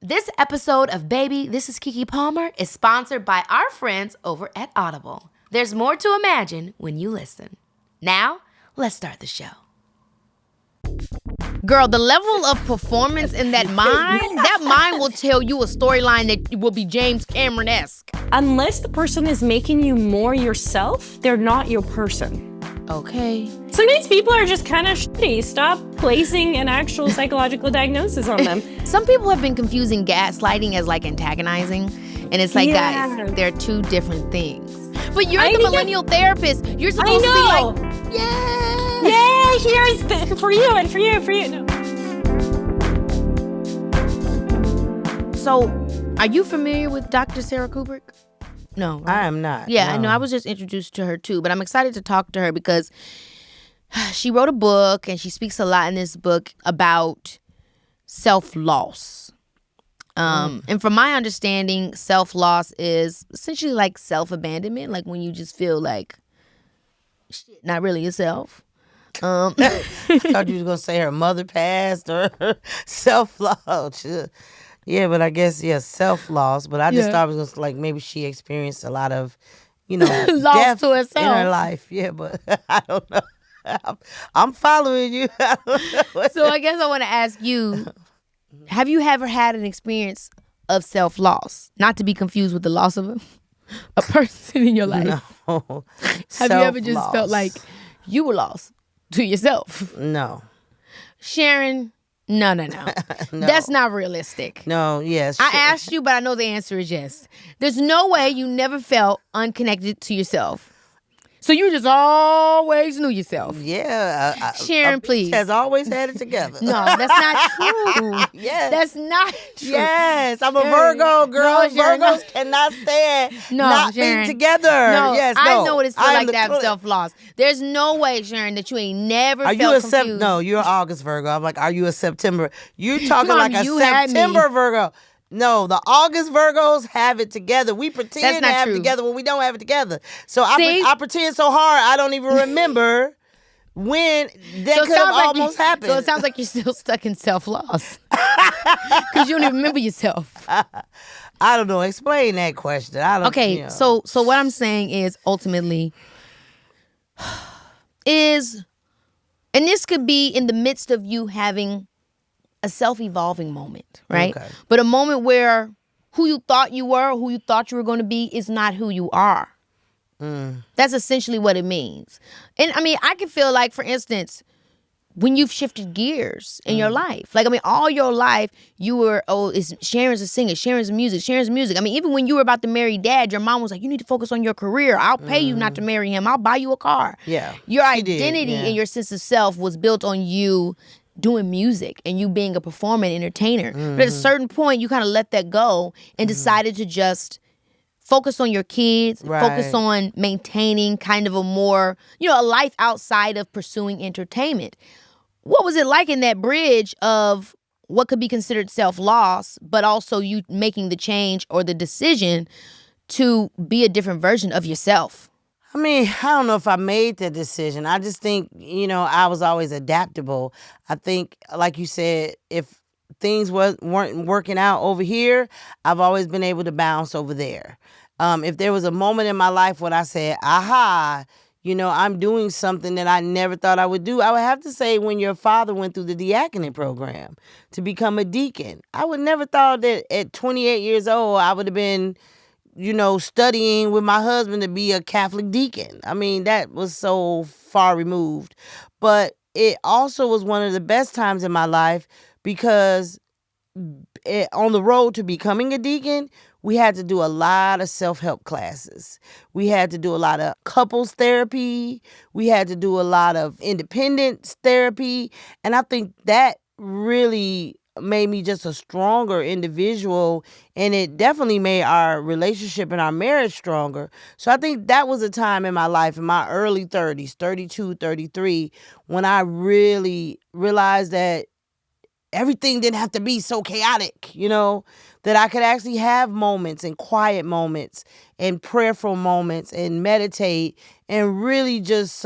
This episode of Baby, This is Keke Palmer is sponsored by our friends over at Audible. There's more to imagine when you listen. Now, let's start the show. Girl, the level of performance in that mind will tell you a storyline that will be James Cameron-esque. Unless the person is making you more yourself, they're not your person. Okay. Sometimes people are just kind of shitty. Stop placing an actual psychological diagnosis on them. Some people have been confusing gaslighting as like antagonizing. And it's like, guys, they're two different things. But you're the millennial therapist. You're supposed to be like, yeah, here's for you and for you and for you. No. So, are you familiar with Dr. Sara Kuburic? No. Right? I am not. Yeah, no. I know. I was just introduced to her too, but I'm excited to talk to her because she wrote a book and she speaks a lot in this book about self-loss. And from my understanding, self-loss is essentially like self-abandonment, like when you just feel like shit, not really yourself. I thought you was going to say her mother passed or self-loss. Yeah, but I guess, self-loss. But I just thought it was like maybe she experienced a lot of, loss death to herself in her life. Yeah, but I don't know. I'm following you. So I guess I want to ask you, have you ever had an experience of self-loss? Not to be confused with the loss of a person in your life. No. Have you ever just felt like you were lost to yourself? No. Sharon, no. No. That's not realistic. No, yes. I asked you, but I know the answer is yes. There's no way you never felt unconnected to yourself. So you just always knew yourself. Yeah. Sharon, please. Has always had it together. No, that's not true. Yes. That's not true. Yes, I'm a Virgo, girl. No, Sharon, Virgos cannot stand not Sharon. being together. No, yes, I know what it's like to have self. self-loss. There's no way, Sharon, that you ain't never Are felt you confused. No, you're an August Virgo. I'm like, are you a September? You're talking Mom, like a you had me. September Virgo. No, the August Virgos have it together. We pretend to have it together when we don't have it together. So I pretend so hard I don't even remember when that could have almost happened. So it sounds like you're still stuck in self-loss. Because you don't even remember yourself. I don't know. Explain that question. I don't. Okay, so what I'm saying is ultimately and this could be in the midst of you having a self-evolving moment, right? Okay. But a moment where who you thought you were, who you thought you were going to be is not who you are. That's essentially what it means. And I mean, I can feel like, for instance, when you've shifted gears in your life. Like, I mean, all your life, you were, Sharon's a singer, Sharon's a music. I mean, even when you were about to marry Dad, your mom was like, you need to focus on your career. I'll pay you not to marry him. I'll buy you a car. Yeah. Your identity and your sense of self was built on you doing music and you being a performer and entertainer. But at a certain point, you kind of let that go and decided to just focus on your kids, focus on maintaining kind of a more, a life outside of pursuing entertainment. What was it like in that bridge of what could be considered self-loss, but also you making the change or the decision to be a different version of yourself? I mean, I don't know if I made the decision. I just think, I was always adaptable. I think, like you said, if things weren't working out over here, I've always been able to bounce over there. If there was a moment in my life when I said, aha, I'm doing something that I never thought I would do, I would have to say when your father went through the diaconate program to become a deacon. I would never thought that at 28 years old, I would have been studying with my husband to be a Catholic deacon. I mean, that was so far removed. But it also was one of the best times in my life because on the road to becoming a deacon, we had to do a lot of self-help classes. We had to do a lot of couples therapy. We had to do a lot of independence therapy. And I think that really made me just a stronger individual, and it definitely made our relationship and our marriage stronger. So I think that was a time in my life, in my early 30s, 32, 33, when I really realized that everything didn't have to be so chaotic, that I could actually have moments and quiet moments and prayerful moments and meditate and really just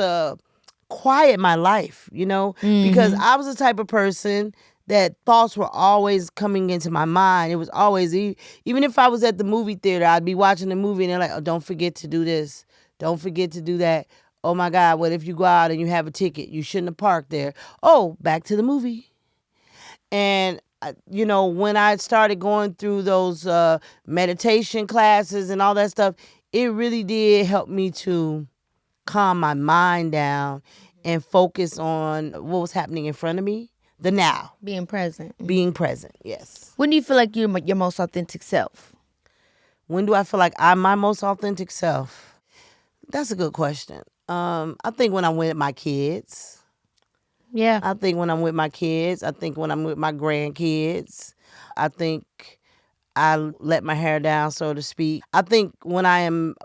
quiet my life, because I was the type of person that thoughts were always coming into my mind. It was always, even if I was at the movie theater, I'd be watching the movie and they're like, oh, don't forget to do this. Don't forget to do that. Oh my God, what if you go out and you have a ticket? You shouldn't have parked there. Oh, back to the movie. And, when I started going through those meditation classes and all that stuff, it really did help me to calm my mind down and focus on what was happening in front of me, the now. Being present. Being present, yes. When do you feel like you're your most authentic self? When do I feel like I'm my most authentic self? That's a good question. I think when I'm with my kids. Yeah. I think when I'm with my kids. I think when I'm with my grandkids. I think I let my hair down, so to speak. I think when I am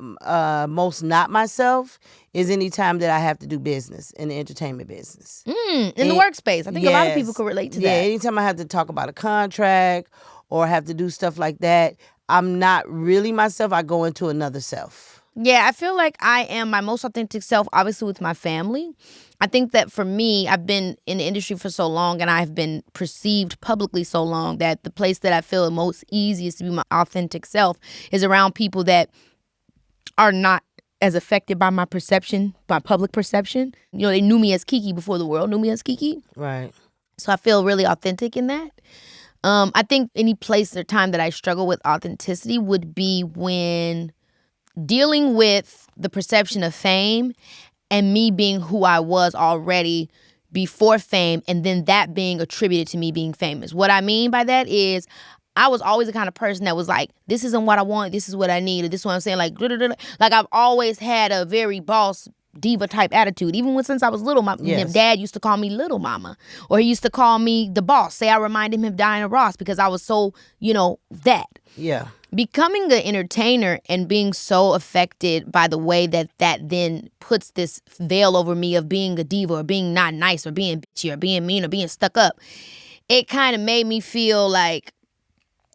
most not myself is any time that I have to do business in the entertainment business. In the workspace. I think a lot of people can relate to that. Yeah, anytime I have to talk about a contract or have to do stuff like that, I'm not really myself. I go into another self. Yeah, I feel like I am my most authentic self, obviously, with my family. I think that for me, I've been in the industry for so long and I've been perceived publicly so long that the place that I feel the most easiest to be my authentic self is around people that are not as affected by my perception, by public perception. They knew me as Keke before the world knew me as Keke. Right. So I feel really authentic in that. I think any place or time that I struggle with authenticity would be when dealing with the perception of fame and me being who I was already before fame and then that being attributed to me being famous. What I mean by that is I was always the kind of person that was like, this isn't what I want, this is what I need, or this is what I'm saying, like I've always had a very boss diva type attitude. Even since I was little, my dad used to call me Little Mama, or he used to call me the boss. Say I reminded him of Diana Ross because I was so, that. Yeah. Becoming an entertainer and being so affected by the way that then puts this veil over me of being a diva or being not nice or being bitchy or being mean or being stuck up, it kind of made me feel like,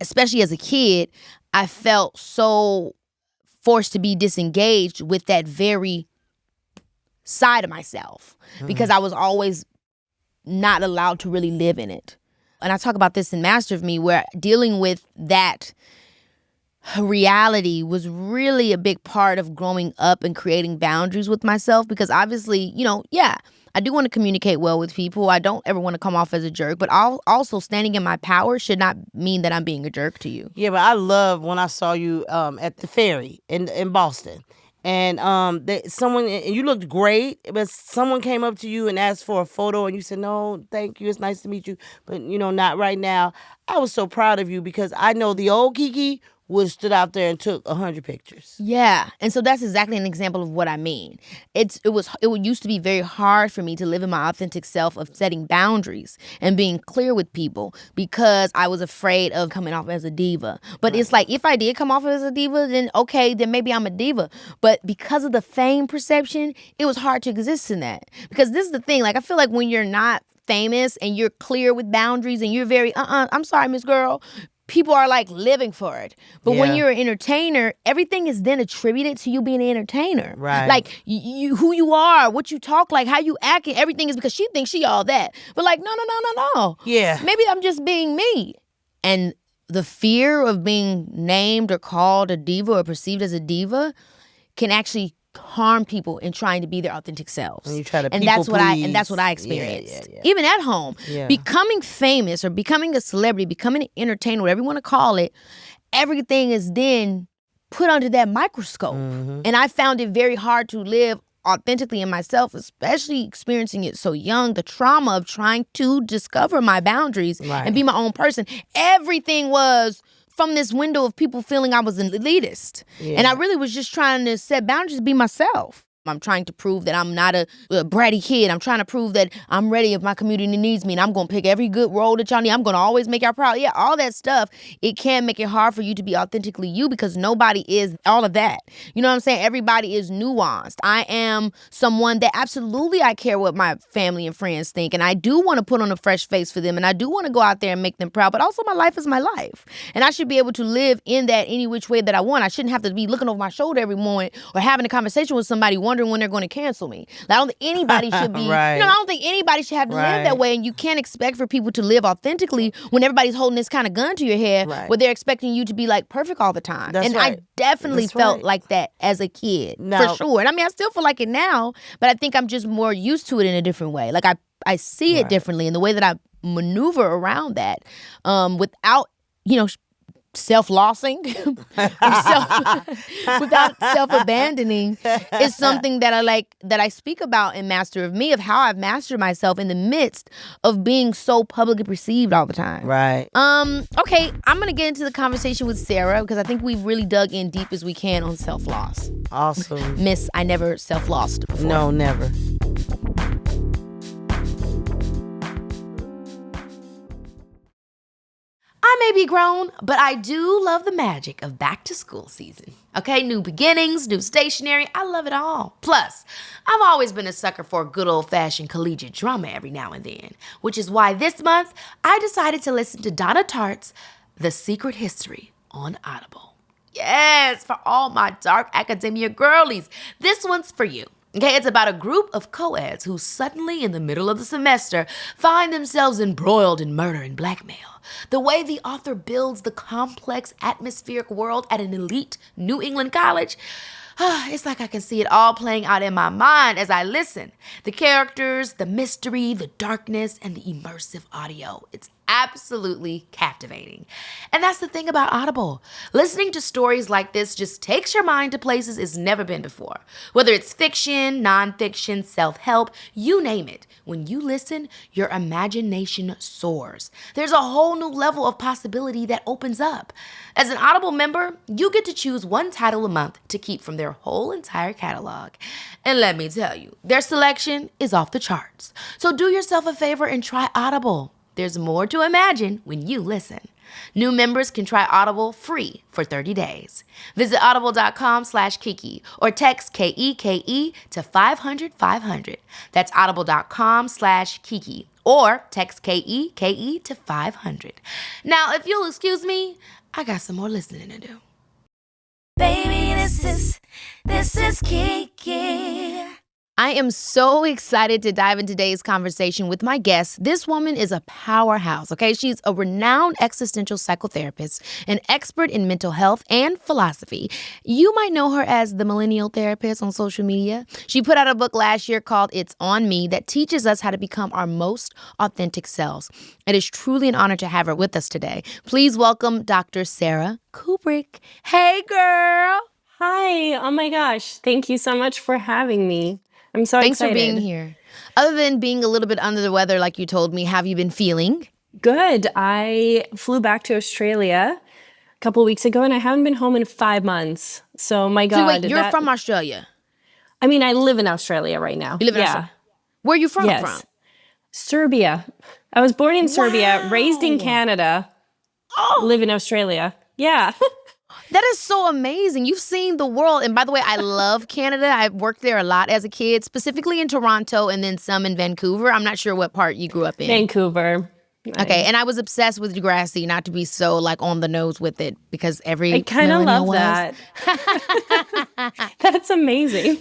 especially as a kid, I felt so forced to be disengaged with that very side of myself because I was always not allowed to really live in it. And I talk about this in Master of Me, where dealing with that reality was really a big part of growing up and creating boundaries with myself because obviously, I do want to communicate well with people. I don't ever want to come off as a jerk, but also standing in my power should not mean that I'm being a jerk to you. Yeah, but I love when I saw you at the ferry in Boston. And you looked great, but someone came up to you and asked for a photo and you said, no, thank you, it's nice to meet you, but not right now. I was so proud of you because I know the old Keke would have stood out there and took 100 pictures. Yeah, and so that's exactly an example of what I mean. It used to be very hard for me to live in my authentic self of setting boundaries and being clear with people because I was afraid of coming off as a diva. But It's like if I did come off as a diva, then okay, then maybe I'm a diva. But because of the fame perception, it was hard to exist in that. Because this is the thing, like I feel like when you're not famous and you're clear with boundaries and you're very, I'm sorry, Miss Girl, people are like living for it. But when you're an entertainer, everything is then attributed to you being an entertainer. Right. Like you who you are, what you talk like, how you act, everything is because she thinks she all that. But like, no. Yeah. Maybe I'm just being me. And the fear of being named or called a diva or perceived as a diva can actually harm people in trying to be their authentic selves. And you try to that's what I experienced. Yeah. Even at home. Yeah. Becoming famous or becoming a celebrity, becoming an entertainer, whatever you want to call it, everything is then put under that microscope. Mm-hmm. And I found it very hard to live authentically in myself, especially experiencing it so young, the trauma of trying to discover my boundaries and be my own person. Everything was from this window of people feeling I was an elitist. Yeah. And I really was just trying to set boundaries, be myself. I'm trying to prove that I'm not a bratty kid. I'm trying to prove that I'm ready if my community needs me and I'm going to pick every good role that y'all need. I'm going to always make y'all proud. Yeah, all that stuff. It can make it hard for you to be authentically you because nobody is all of that. You know what I'm saying? Everybody is nuanced. I am someone that absolutely I care what my family and friends think. And I do want to put on a fresh face for them. And I do want to go out there and make them proud. But also my life is my life. And I should be able to live in that any which way that I want. I shouldn't have to be looking over my shoulder every morning or having a conversation with somebody wondering wondering when they're going to cancel me. Like, I don't think anybody should be, Right. I don't think anybody should have to live that way. And you can't expect for people to live authentically when everybody's holding this kind of gun to your head where they're expecting you to be like perfect all the time. That's and right. I definitely felt like that as a kid, for sure. And I mean, I still feel like it now, but I think I'm just more used to it in a different way. Like I see it differently in the way that I maneuver around that without, self-lossing, without self-abandoning is something that I speak about in Master of Me, of how I've mastered myself in the midst of being so publicly perceived all the time. Right. Okay, I'm going to get into the conversation with Sara because I think we've really dug in deep as we can on self-loss. Awesome. Miss, I never self-lost before. No, never. I may be grown, but I do love the magic of back to school season. Okay, new beginnings, new stationery, I love it all. Plus, I've always been a sucker for good old-fashioned collegiate drama every now and then, which is why this month I decided to listen to Donna Tartt's The Secret History on Audible. Yes, for all my dark academia girlies, this one's for you. Okay, it's about a group of co-eds who suddenly, in the middle of the semester, find themselves embroiled in murder and blackmail. The way the author builds the complex atmospheric world at an elite New England college, it's like I can see it all playing out in my mind as I listen. The characters, the mystery, the darkness, and the immersive audio. It's absolutely captivating. And that's the thing about Audible. Listening to stories like this just takes your mind to places it's never been before. Whether it's fiction, nonfiction, self-help, you name it. When you listen, your imagination soars. There's a whole new level of possibility that opens up. As an Audible member, you get to choose one title a month to keep from their whole entire catalog. And let me tell you, their selection is off the charts. So do yourself a favor and try Audible. There's more to imagine when you listen. New members can try Audible free for 30 days. Visit audible.com/Keke or text KEKE to 500-500. That's audible.com/Keke or text KEKE to 500. Now, if you'll excuse me, I got some more listening to do. Baby, this is Keke. I am so excited to dive into today's conversation with my guest. This woman is a powerhouse, okay? She's a renowned existential psychotherapist, an expert in mental health and philosophy. You might know her as the Millennial Therapist on social media. She put out a book last year called It's On Me that teaches us how to become our most authentic selves. It is truly an honor to have her with us today. Please welcome Dr. Sara Kuburic. Hey, girl. Hi. Oh, my gosh. Thank you so much for having me. I'm so Thanks excited. for being here. Other than being a little bit under the weather, like you told me, how have you been feeling? Good. I flew back to Australia a couple weeks ago, and I haven't been home in 5 months. So, my God. So wait, you're from Australia? I mean, I live in Australia right now. You live in Australia? Where are you from? Yes. Serbia. I was born in Serbia, raised in Canada, live in Australia. Yeah. That is so amazing. You've seen the world. And by the way, I love Canada. I've worked there a lot as a kid, specifically in Toronto and then some in Vancouver. I'm not sure what part you grew up in. Vancouver. Okay, and I was obsessed with Degrassi, not to be so like on the nose with it, because every I kind of love was. that. That's amazing.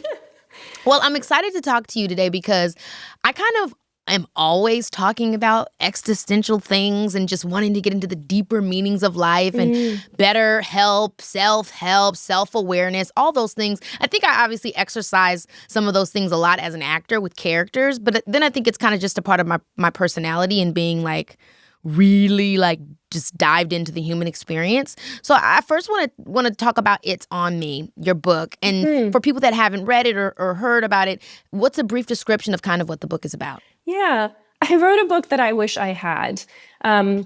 Well, I'm excited to talk to you today because I kind of am always talking about existential things and just wanting to get into the deeper meanings of life and better help, self-help, self-awareness, all those things. I think I obviously exercise some of those things a lot as an actor with characters, but then I think it's kind of just a part of my personality and being like really like just dived into the human experience. So I first want to talk about It's On Me, your book. And for people that haven't read it or heard about it, what's a brief description of kind of what the book is about? Yeah, I wrote a book that I wish I had. I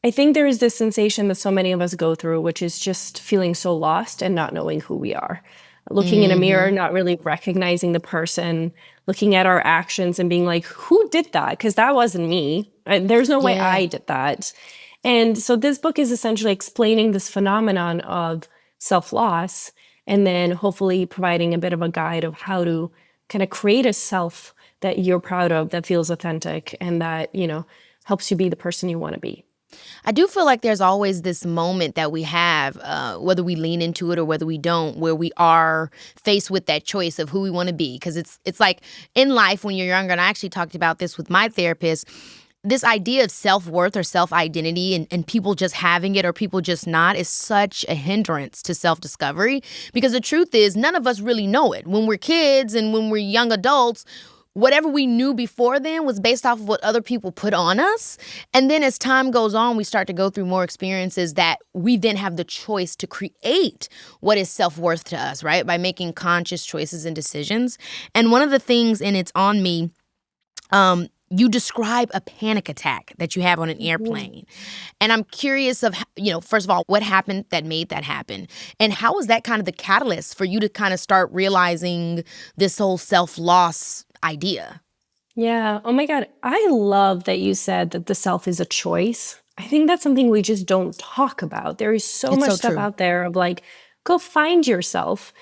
think there is this sensation that so many of us go through, which is just feeling so lost and not knowing who we are. Looking in a mirror, not really recognizing the person, looking at our actions and being like, who did that? Because that wasn't me. There's no way I did that. And so this book is essentially explaining this phenomenon of self-loss and then hopefully providing a bit of a guide of how to kind of create a self that you're proud of, that feels authentic, and that, you know, helps you be the person you want to be. I do feel like there's always this moment that we have, whether we lean into it or whether we don't, where we are faced with that choice of who we want to be. Because it's like in life when you're younger, and I actually talked about this with my therapist, this idea of self-worth or self-identity and people just having it or people just not is such a hindrance to self-discovery. Because the truth is, none of us really know it. When we're kids and when we're young adults, whatever we knew before then was based off of what other people put on us. And then as time goes on, we start to go through more experiences that we then have the choice to create what is self-worth to us, right? By making conscious choices and decisions. And one of the things in It's On Me, you describe a panic attack that you have on an airplane. And I'm curious of, first of all, what happened that made that happen? And how was that kind of the catalyst for you to kind of start realizing this whole self-loss idea? Yeah. Oh my God. I love that you said that the self is a choice. I think that's something we just don't talk about. There is so It's much so stuff true. out there of like, go find yourself.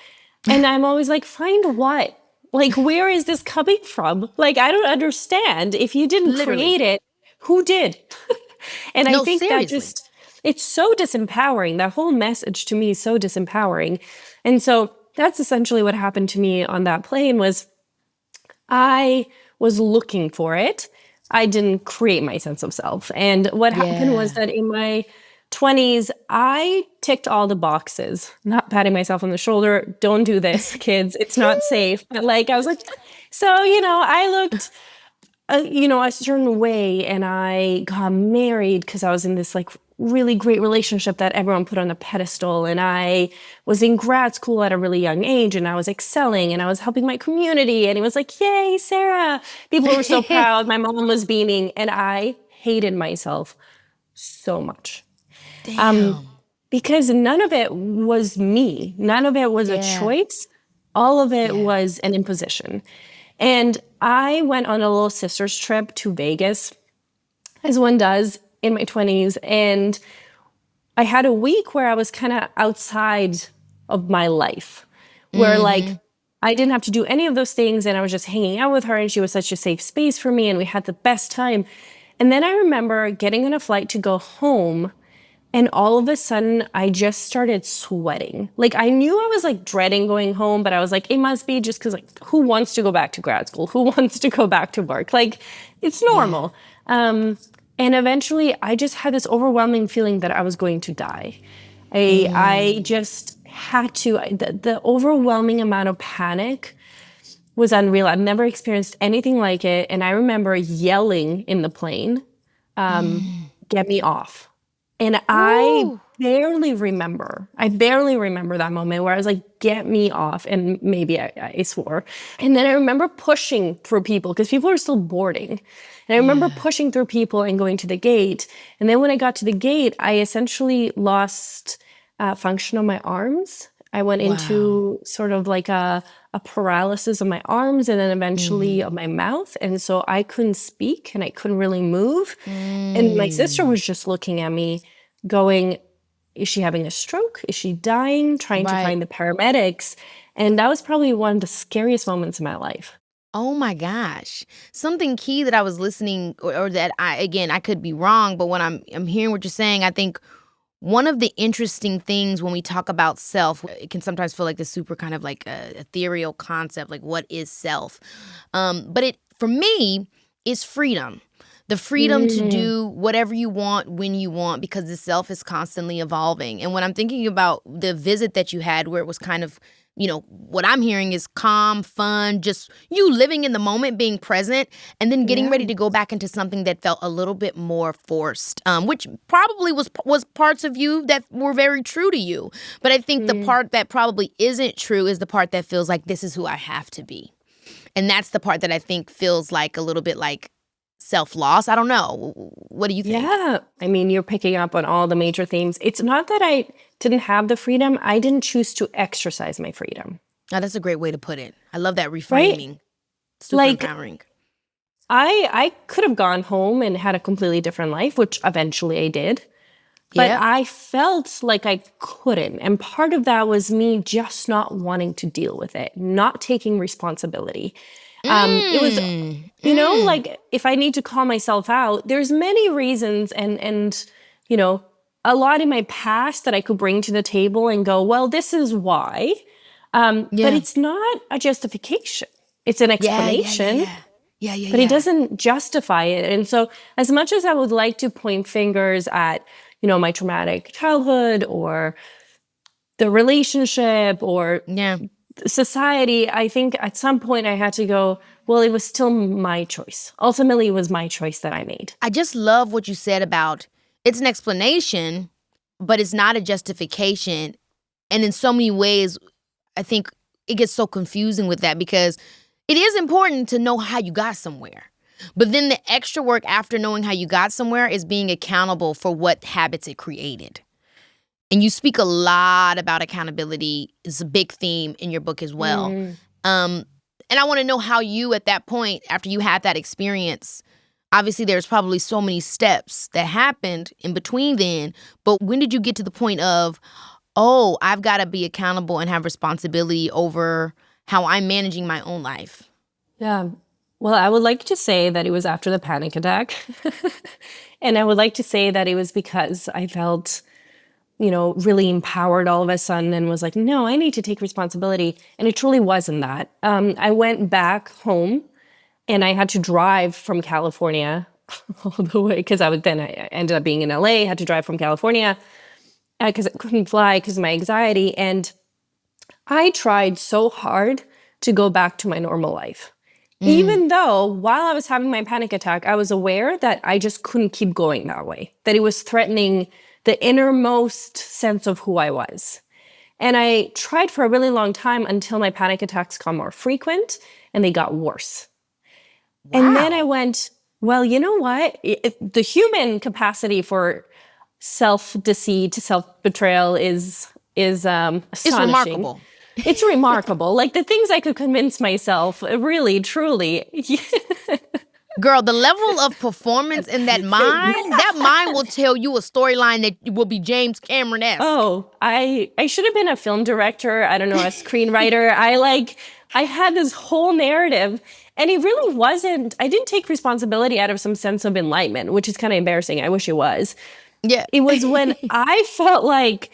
And I'm always like, find what? Like, where is this coming from? Like, I don't understand. If you didn't Literally. create it, who did? And I No, think that seriously. it's so disempowering. That whole message to me is so disempowering. And so that's essentially what happened to me on that plane was I was looking for it. I didn't create my sense of self. And what happened was Yeah. that in my 20s, I ticked all the boxes, not patting myself on the shoulder. Don't do this, kids. It's not safe. But like, I was like, so, I looked, a certain way and I got married because I was in this like really great relationship that everyone put on a pedestal. And I was in grad school at a really young age and I was excelling and I was helping my community. And it was like, yay, Sarah. People were so proud. My mom was beaming and I hated myself so much. Damn. Because none of it was me. None of it was a Yeah. choice. All of it Yeah. was an imposition. And I went on a little sister's trip to Vegas, as one does in my 20s. And I had a week where I was kind of outside of my life, where like I didn't have to do any of those things. And I was just hanging out with her. And she was such a safe space for me. And we had the best time. And then I remember getting on a flight to go home. And all of a sudden, I just started sweating. Like, I knew I was, like, dreading going home, but I was like, it must be just because, like, who wants to go back to grad school? Who wants to go back to work? Like, it's normal. And eventually, I just had this overwhelming feeling that I was going to die. I just had to. The overwhelming amount of panic was unreal. I've never experienced anything like it. And I remember yelling in the plane, get me off. And I Woo. barely remember that moment where I was like, get me off. And maybe I swore. And then I remember pushing through people because people were still boarding. And I remember pushing through people and going to the gate. And then when I got to the gate, I essentially lost function of my arms. I went into sort of like a paralysis of my arms and then eventually of my mouth. And so I couldn't speak and I couldn't really move. And my sister was just looking at me going, is she having a stroke? Is she dying? Trying to Right. find the paramedics. And that was probably one of the scariest moments of my life. Oh my gosh. Something key that I was listening or that I could be wrong, but when I'm hearing what you're saying, I think one of the interesting things when we talk about self, it can sometimes feel like this super kind of like a ethereal concept, like what is self? But it, for me, is freedom. The freedom to do whatever you want when you want because the self is constantly evolving. And when I'm thinking about the visit that you had where it was kind of, what I'm hearing is calm, fun, just you living in the moment, being present, and then getting ready to go back into something that felt a little bit more forced, which probably was parts of you that were very true to you. But I think the part that probably isn't true is the part that feels like this is who I have to be. And that's the part that I think feels like a little bit like self-loss. I don't know. What do you think? Yeah. I mean, you're picking up on all the major themes. It's not that I didn't have the freedom. I didn't choose to exercise my freedom. Oh, that's a great way to put it. I love that reframing. Super Like, empowering. I could have gone home and had a completely different life, which eventually I did. But Yeah. I felt like I couldn't. And part of that was me just not wanting to deal with it, not taking responsibility. It was, like if I need to call myself out, there's many reasons and a lot in my past that I could bring to the table and go, well, this is why. But it's not a justification. It's an explanation. But it doesn't justify it. And so as much as I would like to point fingers at, my traumatic childhood or the relationship or society, I think at some point I had to go, well, it was still my choice. Ultimately, it was my choice that I made. I just love what you said about it's an explanation, but it's not a justification. And in so many ways, I think it gets so confusing with that because it is important to know how you got somewhere. But then the extra work after knowing how you got somewhere is being accountable for what habits it created. And you speak a lot about accountability. It's a big theme in your book as well. And I want to know how you, at that point, after you had that experience, obviously there's probably so many steps that happened in between then, but when did you get to the point of, oh, I've got to be accountable and have responsibility over how I'm managing my own life? Yeah. Well, I would like to say that it was after the panic attack. And I would like to say that it was because I felt, really empowered all of a sudden and was like, no, I need to take responsibility. And it truly wasn't that. I went back home and I had to drive from California all the way because I ended up being in LA, had to drive from California because I couldn't fly because of my anxiety. And I tried so hard to go back to my normal life. Even though while I was having my panic attack, I was aware that I just couldn't keep going that way, that it was threatening the innermost sense of who I was. And I tried for a really long time until my panic attacks got more frequent and they got worse. Wow. And then I went, well, you know what? The human capacity for self-deceit, self-betrayal is astonishing. It's remarkable. It's remarkable. Like the things I could convince myself, really, truly. Girl, the level of performance in that mind will tell you a storyline that will be James Cameron-esque. Oh, I should have been a film director. I don't know, a screenwriter. I had this whole narrative and it really wasn't, I didn't take responsibility out of some sense of enlightenment, which is kind of embarrassing. I wish it was. Yeah. It was when I felt like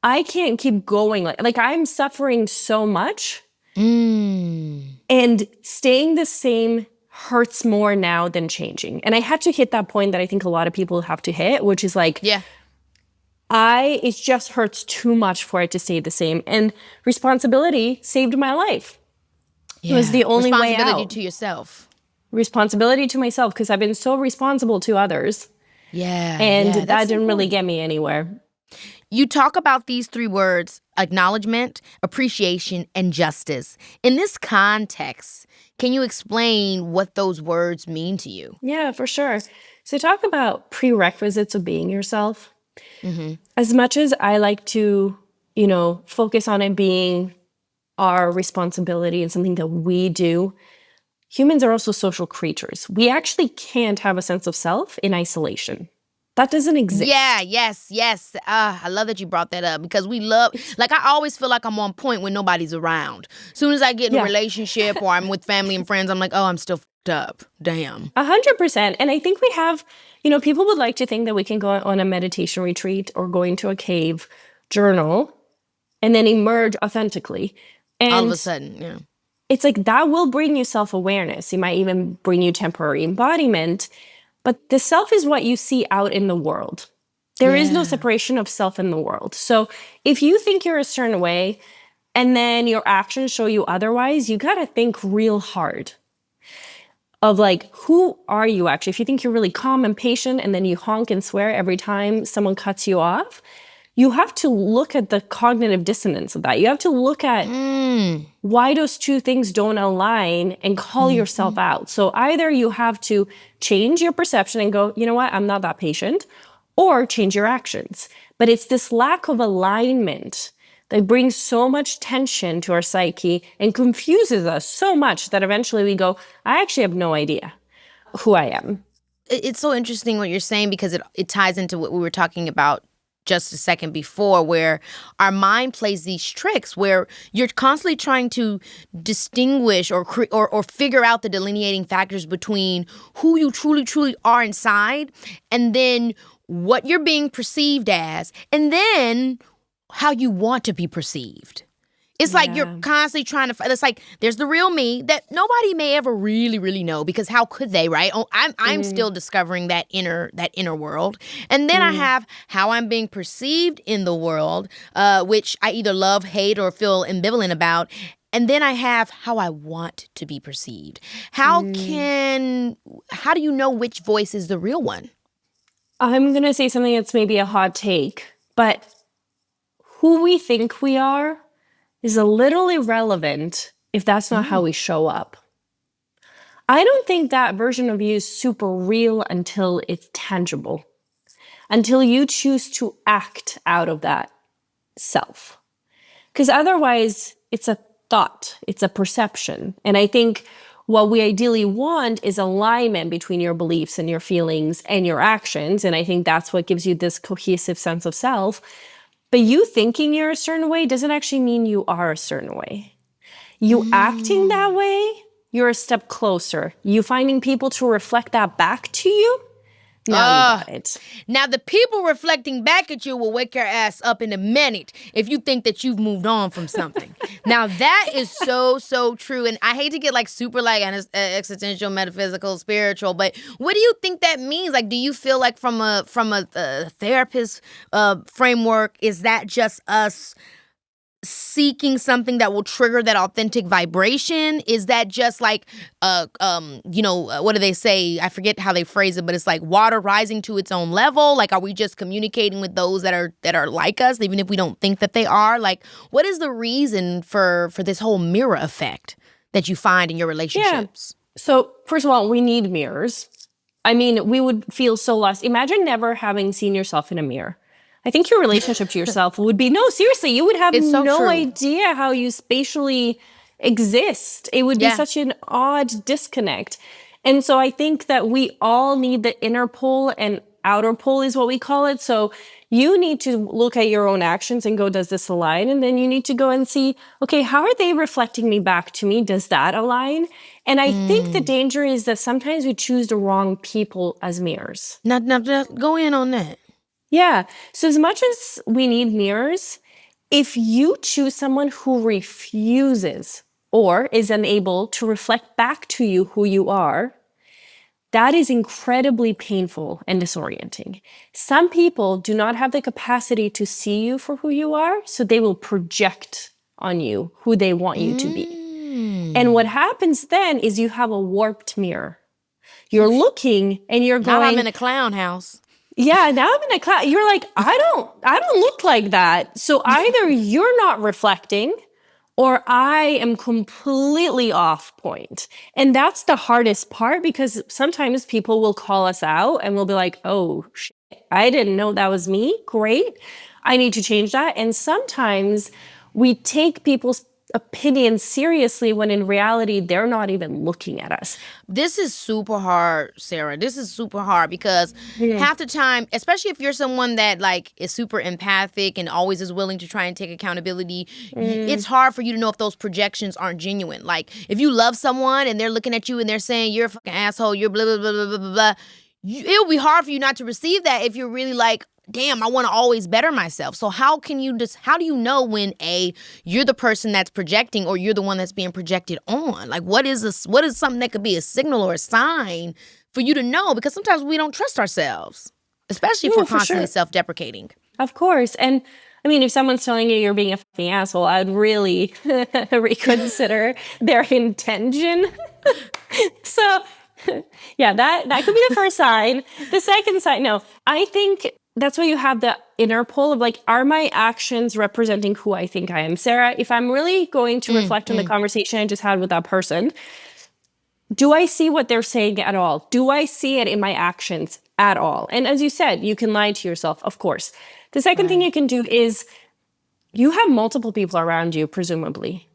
I can't keep going. Like I'm suffering so much. And staying the same hurts more now than changing. And I had to hit that point that I think a lot of people have to hit, which is like, it just hurts too much for it to stay the same. And responsibility saved my life. It was the only way out. Responsibility to yourself. Responsibility to myself, because I've been so responsible to others. And that didn't really get me anywhere. You talk about these three words, acknowledgement, appreciation, and justice. In this context, can you explain what those words mean to you? Yeah, for sure. So talk about prerequisites of being yourself. As much as I like to, focus on it being our responsibility and something that we do, humans are also social creatures. We actually can't have a sense of self in isolation. That doesn't exist. Yes. I love that you brought that up because I always feel like I'm on point when nobody's around. As soon as I get in a relationship or I'm with family and friends, I'm like, oh, I'm still f***ed up. Damn. 100%. And I think we have, people would like to think that we can go on a meditation retreat or go into a cave, journal, and then emerge authentically. And all of a sudden, it's like that will bring you self-awareness. It might even bring you temporary embodiment. But the self is what you see out in the world. There is no separation of self in the world. So if you think you're a certain way and then your actions show you otherwise, you got to think real hard of like, who are you actually? If you think you're really calm and patient and then you honk and swear every time someone cuts you off, you have to look at the cognitive dissonance of that. You have to look at why those two things don't align and call yourself out. So either you have to change your perception and go, you know what, I'm not that patient, or change your actions. But it's this lack of alignment that brings so much tension to our psyche and confuses us so much that eventually we go, I actually have no idea who I am. It's so interesting what you're saying because it ties into what we were talking about just a second before, where our mind plays these tricks where you're constantly trying to distinguish or figure out the delineating factors between who you truly are inside and then what you're being perceived as, and then how you want to be perceived. It's like you're constantly trying to. It's like there's the real me that nobody may ever really, really know, because how could they, right? Oh, I'm still discovering that inner world, and then I have how I'm being perceived in the world, which I either love, hate, or feel ambivalent about. And then I have how I want to be perceived. How do you know which voice is the real one? I'm gonna say something that's maybe a hot take, but who we think we are is a little irrelevant if that's not how we show up. I don't think that version of you is super real until it's tangible, until you choose to act out of that self. Because otherwise, it's a thought, it's a perception. And I think what we ideally want is alignment between your beliefs and your feelings and your actions. And I think that's what gives you this cohesive sense of self. But you thinking you're a certain way doesn't actually mean you are a certain way. You acting that way, you're a step closer. You finding people to reflect that back to you, now you got it. Now, the people reflecting back at you will wake your ass up in a minute if you think that you've moved on from something. Now, that is so true. And I hate to get like super like existential, metaphysical, spiritual, but what do you think that means? Like, do you feel like from a therapist framework, is that just us seeking something that will trigger that authentic vibration? Is that just like what do they say? I forget how they phrase it, but it's like water rising to its own level. Like, are we just communicating with those that are like us, even if we don't think that they are? Like, what is the reason for this whole mirror effect that you find in your relationships? Yeah. So first of all, we need mirrors. I mean, we would feel so lost. Imagine never having seen yourself in a mirror. I think your relationship to yourself would be, no, seriously, you would have no idea how you spatially exist. It would be such an odd disconnect. And so I think that we all need the inner pole and outer pole is what we call it. So you need to look at your own actions and go, does this align? And then you need to go and see, okay, how are they reflecting me back to me? Does that align? And I think the danger is that sometimes we choose the wrong people as mirrors. Now go in on that. Yeah. So as much as we need mirrors, if you choose someone who refuses or is unable to reflect back to you who you are, that is incredibly painful and disorienting. Some people do not have the capacity to see you for who you are, so they will project on you who they want you to be. And what happens then is you have a warped mirror. You're looking and you're going, now I'm in a clown house. Yeah, now I'm in a class. You're like, I don't look like that. So either you're not reflecting or I am completely off point. And that's the hardest part, because sometimes people will call us out and we'll be like, oh, shit, I didn't know that was me. Great. I need to change that. And sometimes we take people's opinions seriously when in reality they're not even looking at us. This is super hard, Sara. This is super hard because half the time, especially if you're someone that like is super empathic and always is willing to try and take accountability, it's hard for you to know if those projections aren't genuine. Like, if you love someone and they're looking at you and they're saying you're a fucking asshole, you're blah blah blah blah blah blah blah, it'll be hard for you not to receive that if you're really like, damn, I want to always better myself. So how do you know when you're the person that's projecting or you're the one that's being projected on? Like, what is something that could be a signal or a sign for you to know? Because sometimes we don't trust ourselves, especially if we're constantly self-deprecating. Of course. And I mean, if someone's telling you you're being a fucking asshole, I'd really reconsider their intention. So yeah, that could be the first sign. The second sign, no, I think that's why you have the inner pole of like, are my actions representing who I think I am? Sara, if I'm really going to reflect on the conversation I just had with that person, do I see what they're saying at all? Do I see it in my actions at all? And as you said, you can lie to yourself, of course. The second thing you can do is you have multiple people around you, presumably.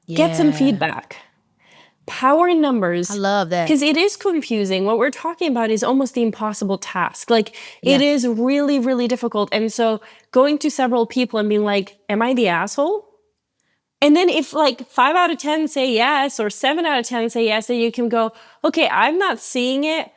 Get some feedback. Power in numbers. I love that. Because it is confusing. What we're talking about is almost the impossible task. Like, it is really, really difficult. And so going to several people and being like, am I the asshole? And then if like 5 out of 10 say yes, or 7 out of 10 say yes, then you can go, okay, I'm not seeing it.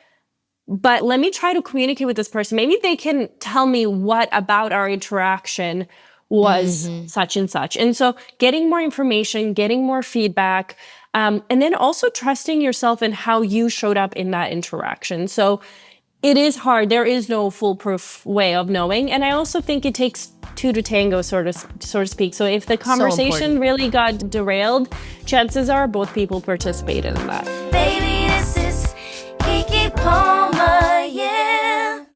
but let me try to communicate with this person. Maybe they can tell me what about our interaction was such and such. And so getting more information, getting more feedback, and then also trusting yourself in how you showed up in that interaction. So it is hard. There is no foolproof way of knowing. And I also think it takes two to tango, so to speak. So if the conversation really got derailed, chances are both people participated in that. Baby, this is Keke Palmer, yeah.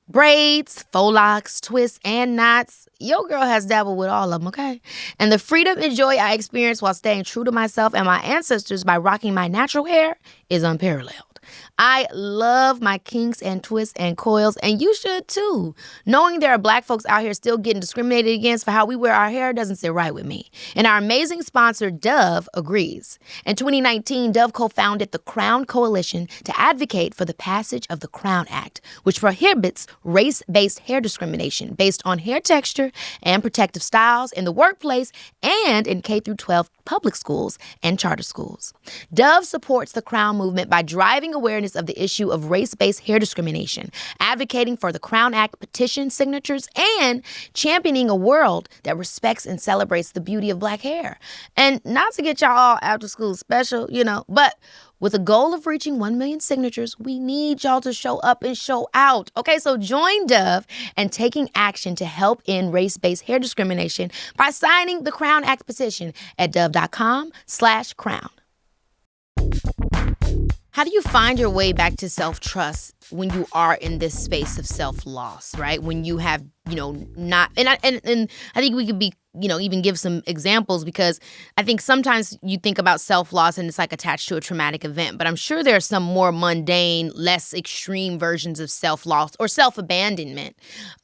Braids, faux locks, twists, and knots. Your girl has dabbled with all of them, okay? And the freedom and joy I experience while staying true to myself and my ancestors by rocking my natural hair is unparalleled. I love my kinks and twists and coils, and you should too. Knowing there are Black folks out here still getting discriminated against for how we wear our hair doesn't sit right with me. And our amazing sponsor, Dove, agrees. In 2019, Dove co-founded the Crown Coalition to advocate for the passage of the Crown Act, which prohibits race-based hair discrimination based on hair texture and protective styles in the workplace and in K-12 public schools and charter schools. Dove supports the Crown movement by driving awareness of the issue of race-based hair discrimination, advocating for the Crown Act petition signatures, and championing a world that respects and celebrates the beauty of Black hair. And not to get y'all all after school special, but with a goal of reaching 1 million signatures, we need y'all to show up and show out. Okay, so join Dove and taking action to help end race-based hair discrimination by signing the Crown Act petition at dove.com/crown. How do you find your way back to self-trust when you are in this space of self-loss, right? When you have, not, and I think we could be, even give some examples, because I think sometimes you think about self-loss and it's like attached to a traumatic event, but I'm sure there are some more mundane, less extreme versions of self-loss or self-abandonment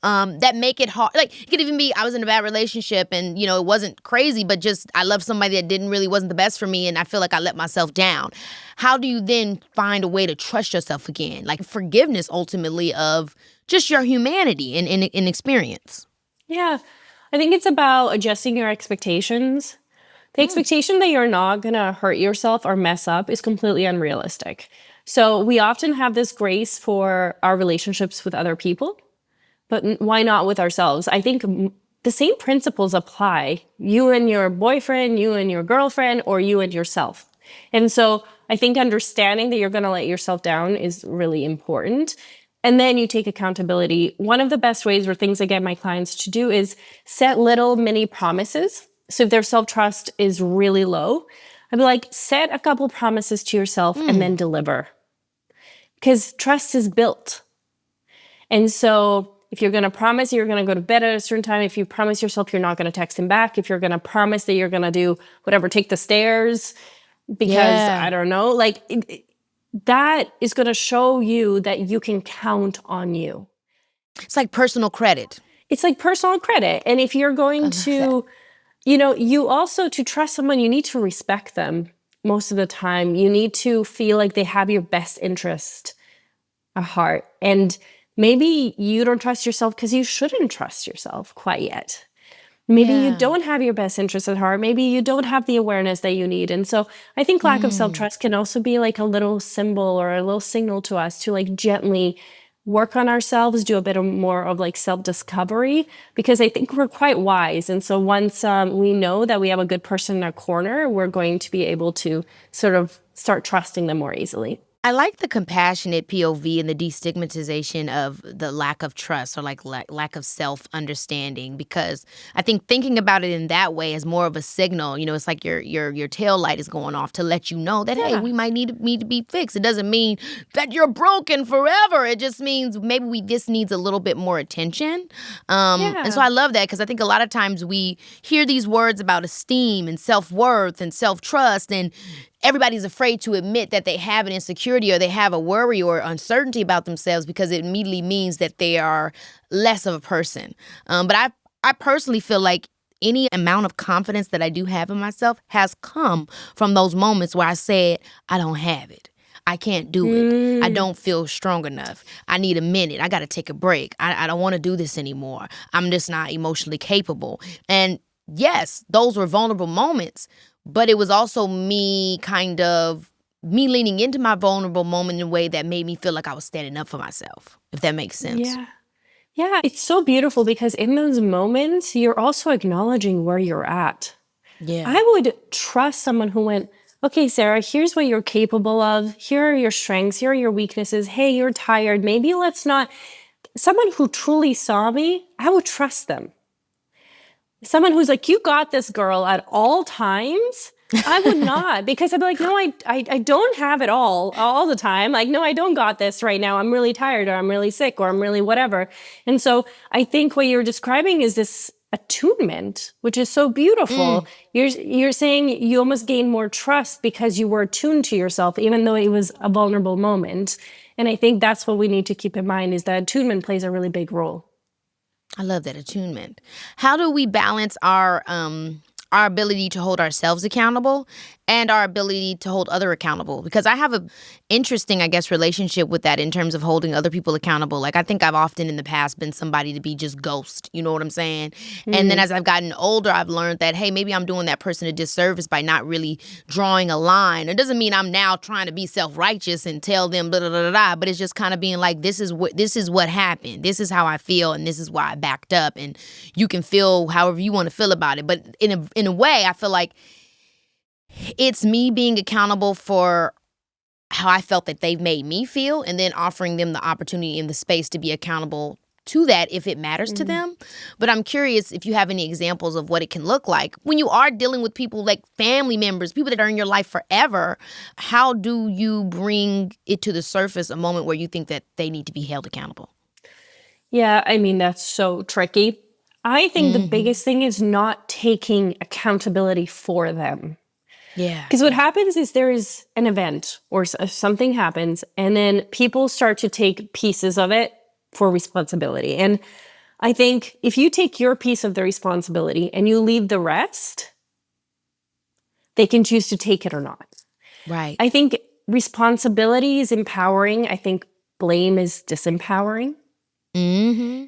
that make it hard. Like, it could even be I was in a bad relationship and, it wasn't crazy, but just I loved somebody that wasn't the best for me and I feel like I let myself down. How do you then find a way to trust yourself again? Like forgiveness ultimately of just your humanity and experience. Yeah. I think it's about adjusting your expectations. The expectation that you're not going to hurt yourself or mess up is completely unrealistic. So we often have this grace for our relationships with other people, but why not with ourselves? I think the same principles apply. You and your boyfriend, you and your girlfriend, or you and yourself. And so I think understanding that you're going to let yourself down is really important. And then you take accountability. One of the best ways or things I get my clients to do is set little mini promises. So if their self-trust is really low, I'd be like, set a couple promises to yourself and then deliver. Because trust is built. And so if you're going to promise you're going to go to bed at a certain time, if you promise yourself you're not going to text him back, if you're going to promise that you're going to do whatever, take the stairs, because I don't know, that is going to show you that you can count on you. It's like personal credit. It's like personal credit. And if you're going to, you also, to trust someone, you need to respect them most of the time. You need to feel like they have your best interest at heart. And maybe you don't trust yourself because you shouldn't trust yourself quite yet. Maybe you don't have your best interests at heart. Maybe you don't have the awareness that you need. And so I think lack of self-trust can also be like a little symbol or a little signal to us to like gently work on ourselves, do a bit more of like self-discovery, because I think we're quite wise. And so once we know that we have a good person in our corner, we're going to be able to sort of start trusting them more easily. I like the compassionate POV and the destigmatization of the lack of trust or like lack of self-understanding, because I think thinking about it in that way is more of a signal. It's like your tail light is going off to let you know that, hey, we might need to be fixed. It doesn't mean that you're broken forever. It just means maybe this needs a little bit more attention. And so I love that, because I think a lot of times we hear these words about esteem and self-worth and self-trust, and everybody's afraid to admit that they have an insecurity or they have a worry or uncertainty about themselves, because it immediately means that they are less of a person. But I personally feel like any amount of confidence that I do have in myself has come from those moments where I said, I don't have it. I can't do it. I don't feel strong enough. I need a minute. I got to take a break. I don't want to do this anymore. I'm just not emotionally capable. And yes, those were vulnerable moments. But it was also me kind of me leaning into my vulnerable moment in a way that made me feel like I was standing up for myself, if that makes sense. Yeah. Yeah, it's so beautiful because in those moments, you're also acknowledging where you're at. Yeah. I would trust someone who went, okay, Sara, here's what you're capable of. Here are your strengths. Here are your weaknesses. Hey, you're tired. Maybe let's not. Someone who truly saw me, I would trust them. Someone who's like, you got this, girl, at all times. I would not, because I'd be like, no, I don't have it all the time. Like, no, I don't got this right now. I'm really tired, or I'm really sick, or I'm really whatever. And so I think what you're describing is this attunement, which is so beautiful. You're saying you almost gain more trust because you were attuned to yourself, even though it was a vulnerable moment. And I think that's what we need to keep in mind, is that attunement plays a really big role. I love that, attunement. How do we balance our ability to hold ourselves accountable and our ability to hold other accountable? Because I have a interesting, I guess, relationship with that in terms of holding other people accountable. Like, I think I've often in the past been somebody to be just ghost, you know what I'm saying? And then as I've gotten older, I've learned that, hey, maybe I'm doing that person a disservice by not really drawing a line. It doesn't mean I'm now trying to be self-righteous and tell them blah, blah, blah, blah, but it's just kind of being like, this is what happened. This is how I feel, and this is why I backed up. And you can feel however you want to feel about it. But in a way, I feel like it's me being accountable for how I felt that they've made me feel, and then offering them the opportunity and the space to be accountable to that if it matters to them. But I'm curious if you have any examples of what it can look like when you are dealing with people like family members, people that are in your life forever. How do you bring it to the surface a moment where you think that they need to be held accountable? Yeah, I mean, that's so tricky. I think the biggest thing is not taking accountability for them. Yeah. Because what happens is there is an event or something happens, and then people start to take pieces of it for responsibility. And I think if you take your piece of the responsibility and you leave the rest, they can choose to take it or not. Right. I think responsibility is empowering. I think blame is disempowering. Mm-hmm.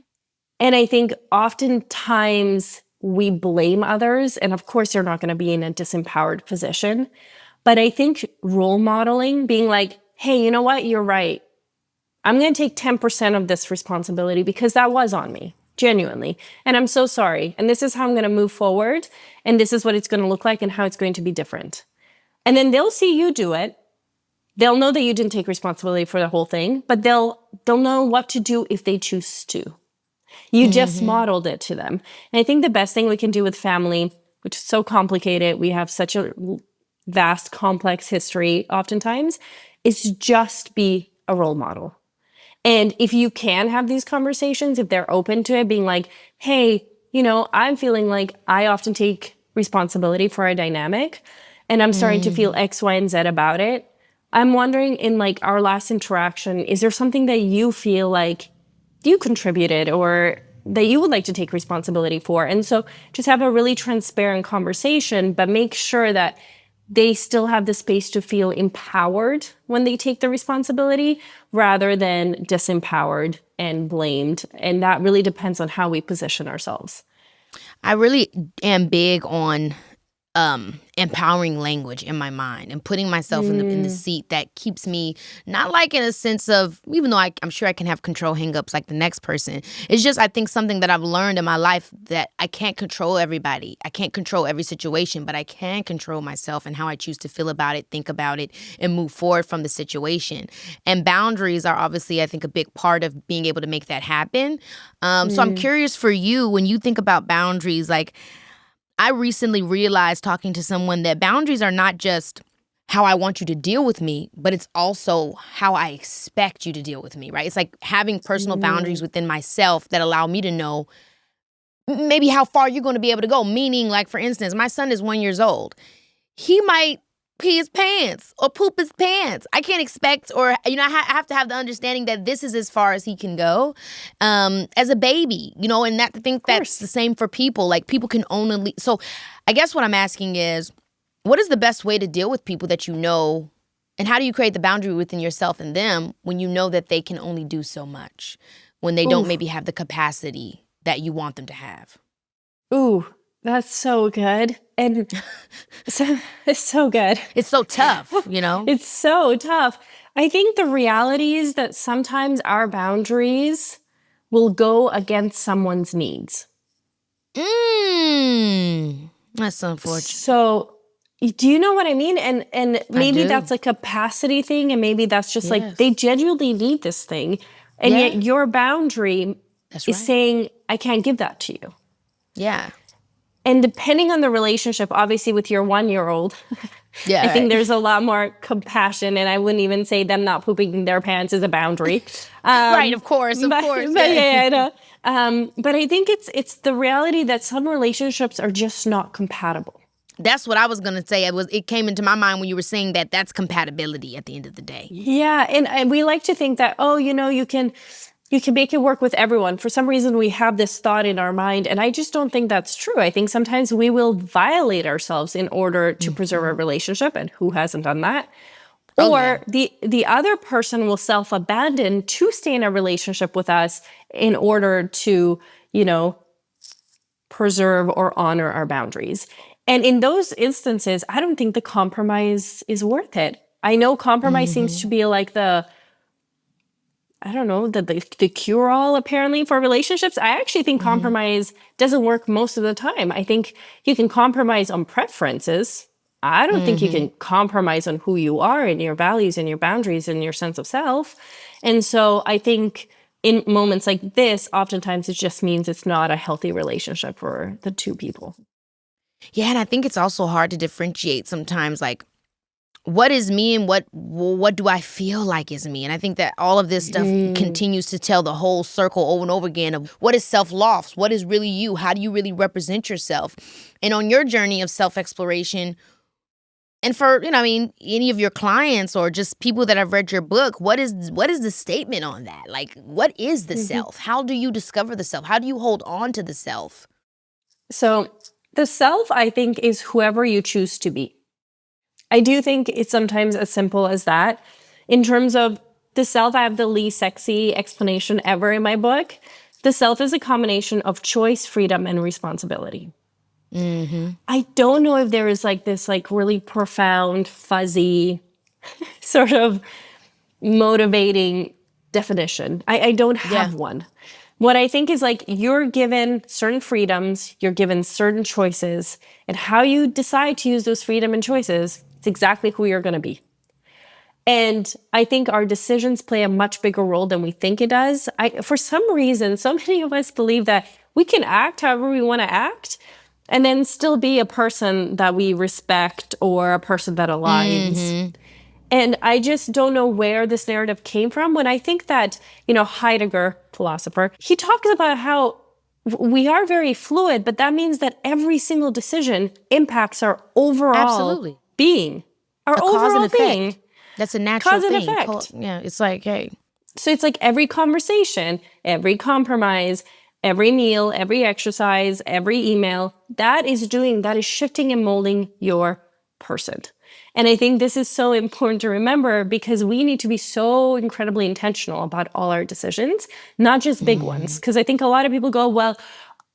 And I think oftentimes we blame others. And of course, you're not going to be in a disempowered position. But I think role modeling, being like, hey, you know what? You're right. I'm going to take 10% of this responsibility because that was on me, genuinely. And I'm so sorry. And this is how I'm going to move forward. And this is what it's going to look like and how it's going to be different. And then they'll see you do it. They'll know that you didn't take responsibility for the whole thing, but they'll know what to do if they choose to. You just modeled it to them. And I think the best thing we can do with family, which is so complicated, we have such a vast, complex history oftentimes, is just be a role model. And if you can have these conversations, if they're open to it, being like, hey, you know, I'm feeling like I often take responsibility for a dynamic, and I'm starting to feel X, Y, and Z about it. I'm wondering, in like our last interaction, is there something that you feel like you contributed or that you would like to take responsibility for? And so just have a really transparent conversation, but make sure that they still have the space to feel empowered when they take the responsibility rather than disempowered and blamed. And that really depends on how we position ourselves. I really am big on empowering language in my mind and putting myself in the seat that keeps me not like in a sense of, even though I'm sure I can have control hangups like the next person. It's just, I think, something that I've learned in my life that I can't control everybody. I can't control every situation, but I can control myself and how I choose to feel about it, think about it, and move forward from the situation. And boundaries are obviously, I think, a big part of being able to make that happen. So I'm curious for you, when you think about boundaries, like, I recently realized talking to someone that boundaries are not just how I want you to deal with me, but it's also how I expect you to deal with me, right? It's like having personal boundaries within myself that allow me to know maybe how far you're going to be able to go. Meaning, like, for instance, my son is 1 year old. He might pee his pants or poop his pants. I can't expect, or, you know, I have to have the understanding that this is as far as he can go as a baby, you know, and I think that's the same for people. Like, people can only, so I guess what I'm asking is, what is the best way to deal with people that you know, and how do you create the boundary within yourself and them when you know that they can only do so much, when they don't maybe have the capacity that you want them to have? Ooh, That's so good. And it's so good. It's so tough, you know? It's so tough. I think the reality is that sometimes our boundaries will go against someone's needs. That's unfortunate. So do you know what I mean? And maybe do. that's a capacity thing, and maybe that's just like Yes. they genuinely need this thing. And Yeah. yet your boundary That's is right. saying, I can't give that to you. Yeah. And depending on the relationship, obviously with your 1-year-old, Yeah. I think there's a lot more compassion, and I wouldn't even say them not pooping their pants is a boundary. Right, of course. But yeah, I know. But I think it's the reality that some relationships are just not compatible. That's what I was gonna say. It came into my mind when you were saying that. That's compatibility at the end of the day. Yeah, and we like to think that, you can make it work with everyone. For some reason, we have this thought in our mind, and I just don't think that's true. I think sometimes we will violate ourselves in order to preserve a relationship, and who hasn't done that? Or the other person will self-abandon to stay in a relationship with us in order to, preserve or honor our boundaries. And in those instances, I don't think the compromise is worth it. I know compromise seems to be like the cure-all apparently for relationships. I actually think compromise doesn't work most of the time. I think you can compromise on preferences. I don't think you can compromise on who you are and your values and your boundaries and your sense of self. And so I think in moments like this, oftentimes it just means it's not a healthy relationship for the two people. Yeah, and I think it's also hard to differentiate sometimes, like, what is me and what do I feel like is me? And I think that all of this stuff continues to tell the whole circle over and over again of what is self-loss? What is really you? How do you really represent yourself? And on your journey of self-exploration, and for, any of your clients or just people that have read your book, what is the statement on that? Like, what is the self? How do you discover the self? How do you hold on to the self? So the self, I think, is whoever you choose to be. I do think it's sometimes as simple as that. In terms of the self, I have the least sexy explanation ever in my book. The self is a combination of choice, freedom, and responsibility. I don't know if there is this really profound, fuzzy, sort of motivating definition. I don't have one. What I think is you're given certain freedoms, you're given certain choices, and how you decide to use those freedom and choices, it's exactly who you're going to be. And I think our decisions play a much bigger role than we think it does. For some reason, so many of us believe that we can act however we want to act and then still be a person that we respect or a person that aligns. And I just don't know where this narrative came from. When I think that, Heidegger, philosopher, he talks about how we are very fluid, but that means that every single decision impacts our overall being. Our overall being. That's a natural cause and thing. effect. Yeah, it's like, hey. So it's like every conversation, every compromise, every meal, every exercise, every email, that is shifting and molding your person. And I think this is so important to remember because we need to be so incredibly intentional about all our decisions, not just big ones. Because I think a lot of people go, well,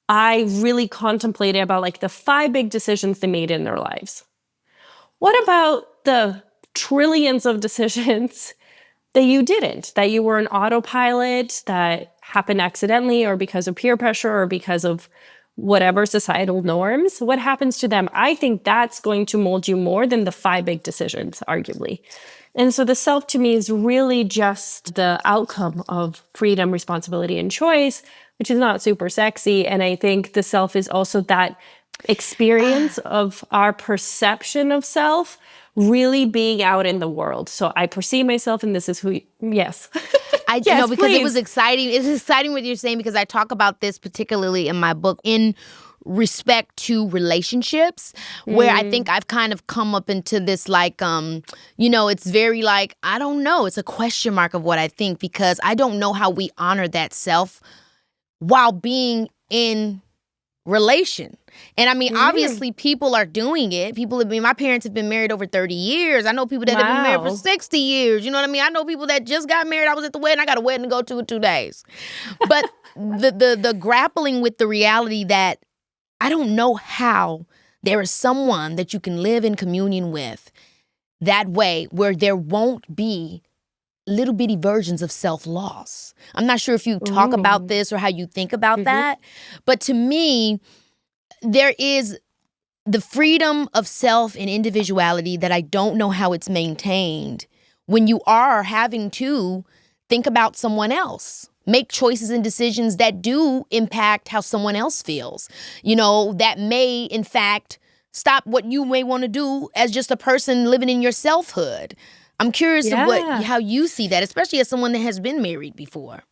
I really contemplated about the 5 big decisions they made in their lives. What about the trillions of decisions that you didn't, that you were an autopilot, that happened accidentally or because of peer pressure or because of whatever societal norms? What happens to them? I think that's going to mold you more than the 5 big decisions, arguably. And so the self to me is really just the outcome of freedom, responsibility, and choice, which is not super sexy. And I think the self is also that experience of our perception of self really being out in the world. So I perceive myself and this is who yes. Because please. it was exciting. It's exciting what you're saying because I talk about this particularly in my book in respect to relationships where I think I've kind of come up into this it's very I don't know. It's a question mark of what I think because I don't know how we honor that self while being in relation. And I mean, obviously people are doing it. My parents have been married over 30 years. I know people that have been married for 60 years. You know what I mean? I know people that just got married. I was at the wedding. I got a wedding to go to in 2 days. But the grappling with the reality that I don't know how there is someone that you can live in communion with that way where there won't be little bitty versions of self-loss. I'm not sure if you talk about this or how you think about that, but to me, there is the freedom of self and individuality that I don't know how it's maintained when you are having to think about someone else, make choices and decisions that do impact how someone else feels, that may, in fact, stop what you may want to do as just a person living in your selfhood. I'm curious of how you see that, especially as someone that has been married before.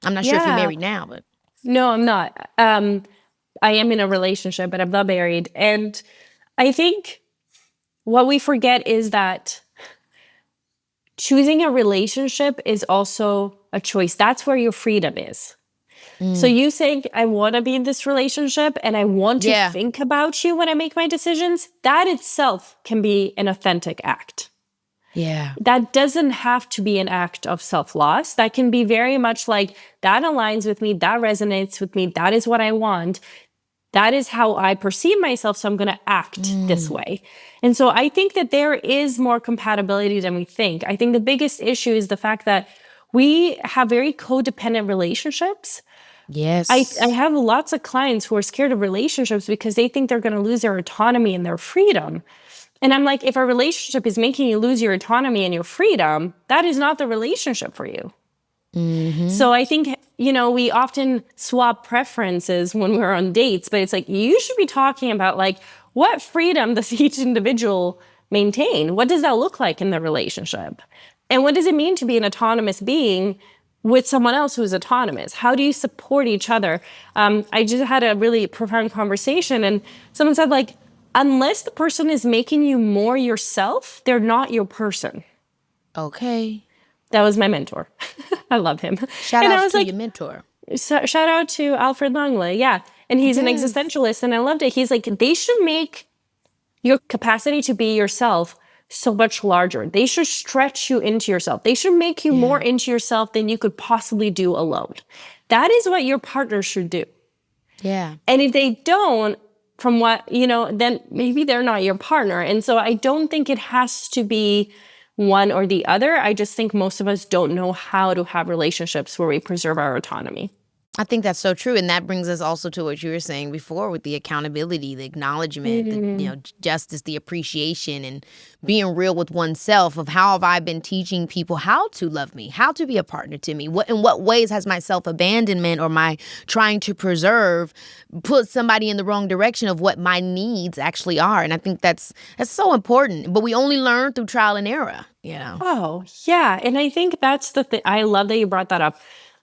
I'm not sure if you're married now, but. No, I'm not. I am in a relationship, but I'm not married. And I think what we forget is that choosing a relationship is also a choice. That's where your freedom is. So you saying, I want to be in this relationship and I want to think about you when I make my decisions, that itself can be an authentic act. Yeah. That doesn't have to be an act of self-loss. That can be very much like, that aligns with me, that resonates with me, that is what I want. That is how I perceive myself, so I'm going to act this way. And so I think that there is more compatibility than we think. I think the biggest issue is the fact that we have very codependent relationships. Yes. I have lots of clients who are scared of relationships because they think they're going to lose their autonomy and their freedom. And I'm like, if a relationship is making you lose your autonomy and your freedom, that is not the relationship for you. So I think, we often swap preferences when we're on dates, but it's like, you should be talking about like, what freedom does each individual maintain? What does that look like in the relationship? And what does it mean to be an autonomous being with someone else who's autonomous? How do you support each other? I just had a really profound conversation and someone said like, unless the person is making you more yourself, they're not your person. Okay. That was my mentor. I love him. Shout out to your mentor. Shout out to Alfred Langley. Yeah. And he's an existentialist and I loved it. He's like, they should make your capacity to be yourself so much larger. They should stretch you into yourself. They should make you more into yourself than you could possibly do alone. That is what your partner should do. Yeah. And if they don't, from what, then maybe they're not your partner. And so I don't think it has to be one or the other. I just think most of us don't know how to have relationships where we preserve our autonomy. I think that's so true. And that brings us also to what you were saying before with the accountability, the acknowledgement, the, justice, the appreciation, and being real with oneself of how have I been teaching people how to love me, how to be a partner to me. In what ways has my self-abandonment or my trying to preserve put somebody in the wrong direction of what my needs actually are? And I think that's so important. But we only learn through trial and error, Oh, yeah. And I think that's the thing. I love that you brought that up.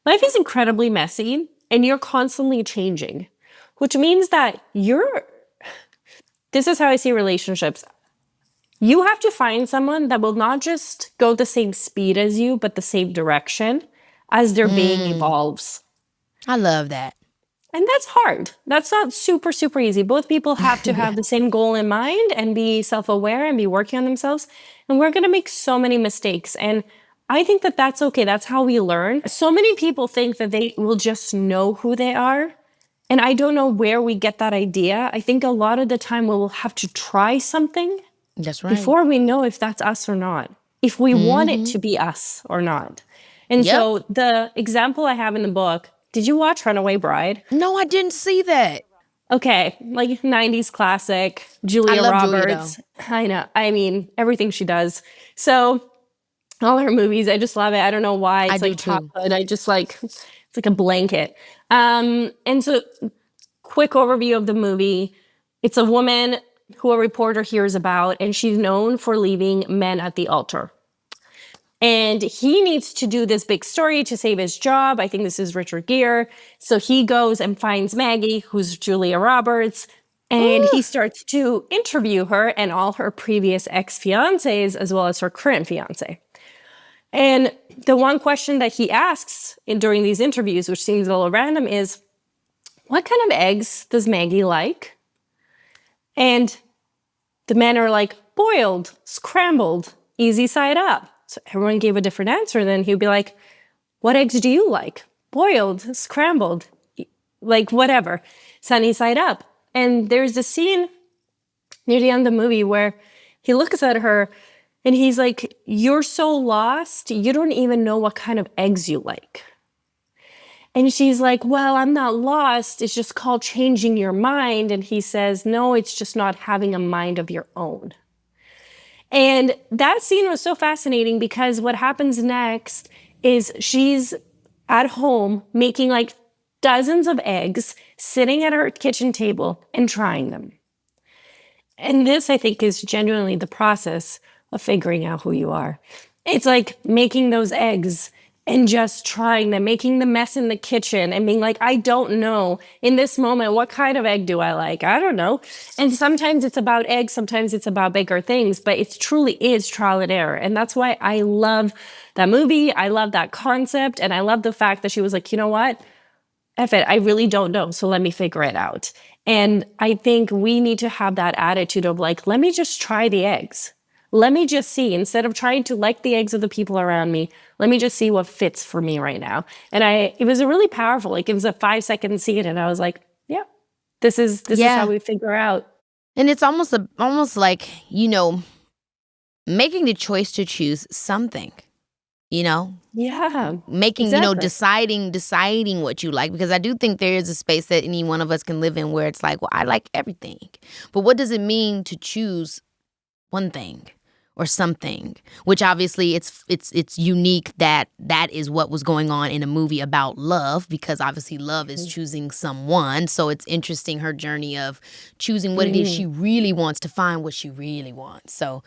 Life is incredibly messy and you're constantly changing, which means that this is how I see relationships. You have to find someone that will not just go the same speed as you, but the same direction as their being evolves. I love that. And that's hard. That's not super, super easy. Both people have to have the same goal in mind and be self-aware and be working on themselves. And we're going to make so many mistakes. And I think that that's okay. That's how we learn. So many people think that they will just know who they are. And I don't know where we get that idea. I think a lot of the time we'll have to try something That's right. before we know if that's us or not, if we want it to be us or not. And so the example I have in the book, did you watch Runaway Bride? No, I didn't see that. Okay, like 90s classic, Julia Roberts. I know. I mean, everything she does. So all her movies, I just love it. I don't know why. It's like childhood. It's like a blanket. And so quick overview of the movie. It's a woman who a reporter hears about, and she's known for leaving men at the altar. And he needs to do this big story to save his job. I think this is Richard Gere. So he goes and finds Maggie, who's Julia Roberts, and he starts to interview her and all her previous ex-fiancés as well as her current fiancé. And the one question that he asks during these interviews, which seems a little random, is, what kind of eggs does Maggie like? And the men are like, boiled, scrambled, easy side up. So everyone gave a different answer. Then he'd be like, what eggs do you like? Boiled, scrambled, like whatever, sunny side up. And there's a scene near the end of the movie where he looks at her and he's like, you're so lost, you don't even know what kind of eggs you like. And she's like, well, I'm not lost. It's just called changing your mind. And he says, no, it's just not having a mind of your own. And that scene was so fascinating because what happens next is she's at home making like dozens of eggs, sitting at her kitchen table and trying them. And this, I think, is genuinely the process of figuring out who you are. It's like making those eggs and just trying them, making the mess in the kitchen and being like, I don't know in this moment, what kind of egg do I like? I don't know. And sometimes it's about eggs, sometimes it's about bigger things, but it truly is trial and error. And that's why I love that movie. I love that concept. And I love the fact that she was like, you know what? F it, I really don't know. So let me figure it out. And I think we need to have that attitude of like, let me just try the eggs. Let me just see, instead of trying to like the eggs of the people around me, let me just see what fits for me right now. And it was a really powerful, like it was a 5-second scene. And I was like, yeah, this is how we figure out. And it's almost like, making the choice to choose something, Yeah. making, exactly. deciding what you like, because I do think there is a space that any one of us can live in where it's like, well, I like everything. But what does it mean to choose one thing or something, which obviously it's unique that is what was going on in a movie about love, because obviously love is choosing someone. So it's interesting, her journey of choosing what it is she really wants to find what she really wants. So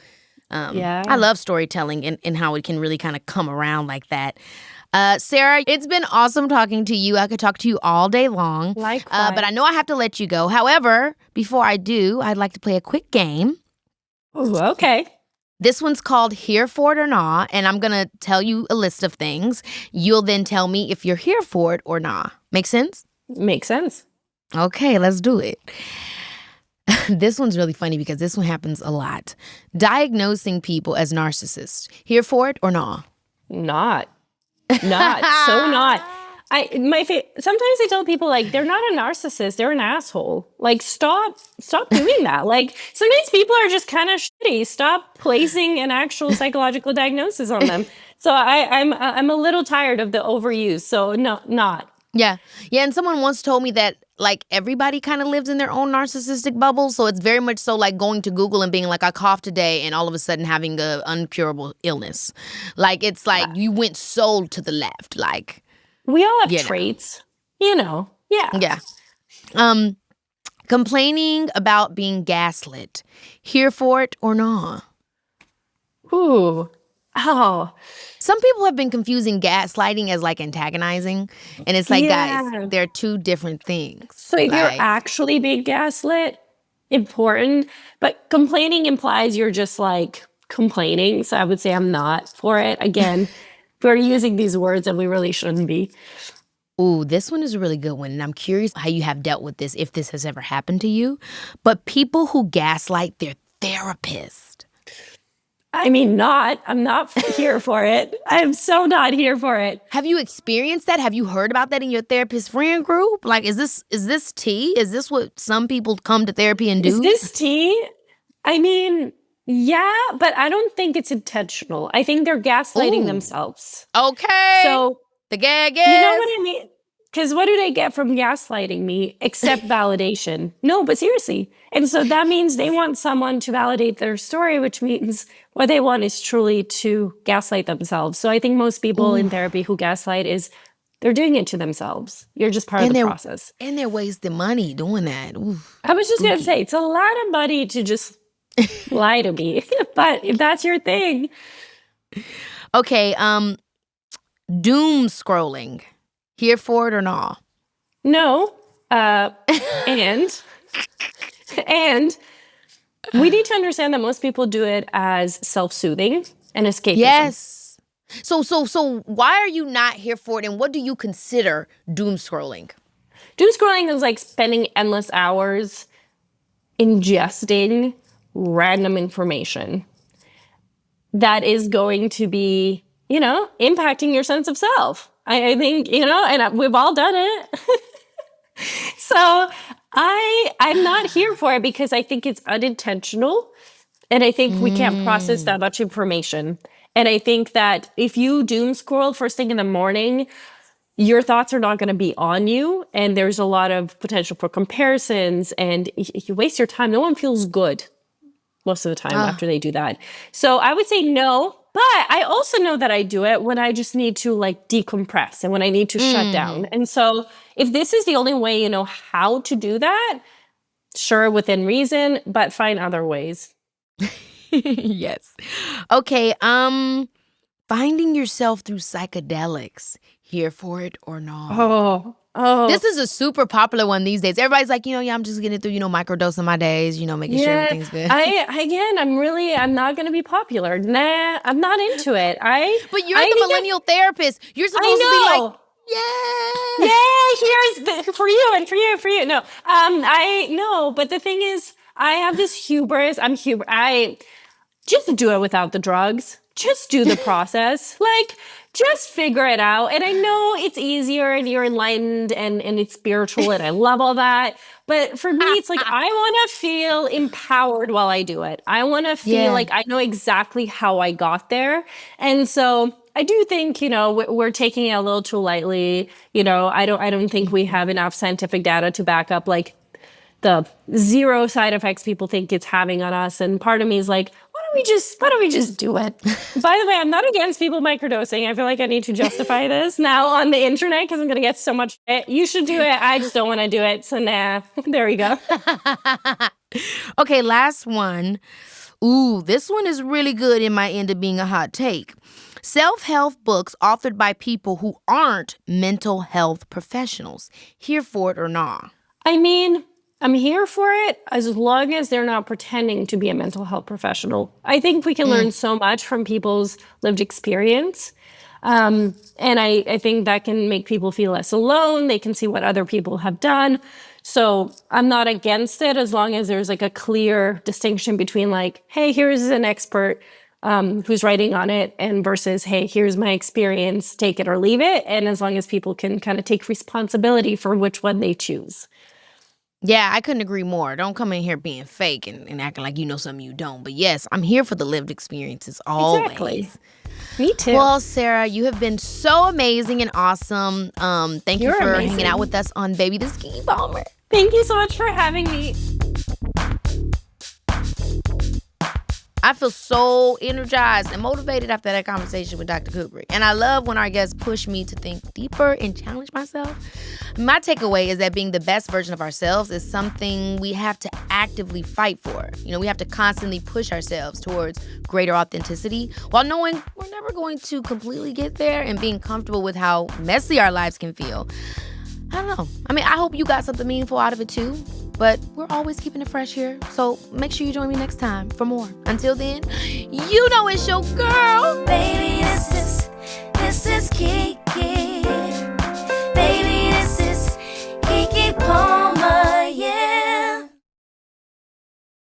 I love storytelling and how it can really kind of come around like that. Sara, it's been awesome talking to you. I could talk to you all day long. Likewise. But I know I have to let you go. However, before I do, I'd like to play a quick game. Ooh, okay. This one's called Here for It or Not, and I'm going to tell you a list of things. You'll then tell me if you're here for it or not. Make sense? Makes sense. Okay, let's do it. This one's really funny because this one happens a lot. Diagnosing people as narcissists. Here for it or not? Not. So not. Sometimes I tell people like they're not a narcissist, they're an asshole. Like stop doing that. Like sometimes people are just kind of shitty. Stop placing an actual psychological diagnosis on them. So I'm a little tired of the overuse. So no, not. Yeah. And someone once told me that like everybody kind of lives in their own narcissistic bubble. So it's very much so like going to Google and being like, I coughed today, and all of a sudden having a uncurable illness. Like it's like you went so to the left. Like we all have traits, Yeah. Yeah. Complaining about being gaslit. Here for it or not? Ooh. Oh. Some people have been confusing gaslighting as like antagonizing. And it's like, guys, they're two different things. So if you're actually being gaslit, important. But complaining implies you're just like complaining. So I would say I'm not for it. Again, we're using these words and we really shouldn't be. Ooh, this one is a really good one. And I'm curious how you have dealt with this, if this has ever happened to you. But people who gaslight their therapist. I mean, I'm not here for it. I'm so not here for it. Have you experienced that? Have you heard about that in your therapist friend group? Like, is this tea? Is this what some people come to therapy and do? Is this tea? I mean, yeah, but I don't think it's intentional. I think they're gaslighting themselves. Okay. So the gag is. You know what I mean? Because what do they get from gaslighting me except validation? No, but seriously. And so that means they want someone to validate their story, which means what they want is truly to gaslight themselves. So I think most people in therapy who gaslight they're doing it to themselves. You're just part of the process. And they're wasting money doing that. Oof. I was just going to say, it's a lot of money to just lie to me. But if that's your thing. Okay, doom scrolling. Here for it or not? No. And we need to understand that most people do it as self-soothing and escapism. Yes. So why are you not here for it, and what do you consider doom scrolling? Doom scrolling is like spending endless hours ingesting random information that is going to be, impacting your sense of self. I think, and we've all done it. So I'm not here for it because I think it's unintentional. And I think we can't process that much information. And I think that if you doom scroll first thing in the morning, your thoughts are not going to be on you. And there's a lot of potential for comparisons and you waste your time. No one feels good most of the time after they do that. So I would say no. But I also know that I do it when I just need to like decompress and when I need to shut down. And so if this is the only way you know how to do that, sure, within reason, but find other ways. Yes. Okay, finding yourself through psychedelics. Here for it or not? Oh. This is a super popular one these days. Everybody's like, I'm just getting through, microdosing my days, making sure everything's good. I'm not going to be popular. Nah, I'm not into it. But you're the millennial therapist. You're supposed to be like, here's for you and for you and for you. No, I know, but the thing is, I have this hubris. I just do it without the drugs. Just do the process. Like, just figure it out. And I know it's easier and you're enlightened and it's spiritual and I love all that. But for me, it's like, I want to feel empowered while I do it. I want to feel like I know exactly how I got there. And so I do think, we're taking it a little too lightly. I don't think we have enough scientific data to back up like the zero side effects people think it's having on us. And part of me is like, why don't we just do it? By the way, I'm not against people microdosing. I feel like I need to justify this now on the internet because I'm going to get so much shit. You should do it. I just don't want to do it. So nah, there you go. Okay, last one. Ooh, this one is really good. It might end up being a hot take. Self-help books authored by people who aren't mental health professionals. Here for it or not? I mean, I'm here for it as long as they're not pretending to be a mental health professional. I think we can learn so much from people's lived experience. And I think that can make people feel less alone. They can see what other people have done. So I'm not against it as long as there's like a clear distinction between like, hey, here's an expert who's writing on it and versus, hey, here's my experience, take it or leave it. And as long as people can kind of take responsibility for which one they choose. Yeah, I couldn't agree more. Don't come in here being fake and acting like you know something you don't. But yes, I'm here for the lived experiences always. Exactly. Me too. Well, Sara, you have been so amazing and awesome. Thank you for hanging out with us on Baby This Keke Palmer. Thank you so much for having me. I feel so energized and motivated after that conversation with Dr. Kuburic. And I love when our guests push me to think deeper and challenge myself. My takeaway is that being the best version of ourselves is something we have to actively fight for. We have to constantly push ourselves towards greater authenticity while knowing we're never going to completely get there and being comfortable with how messy our lives can feel. I don't know. I hope you got something meaningful out of it too. But we're always keeping it fresh here. So make sure you join me next time for more. Until then, it's your girl. Baby, this is Keke.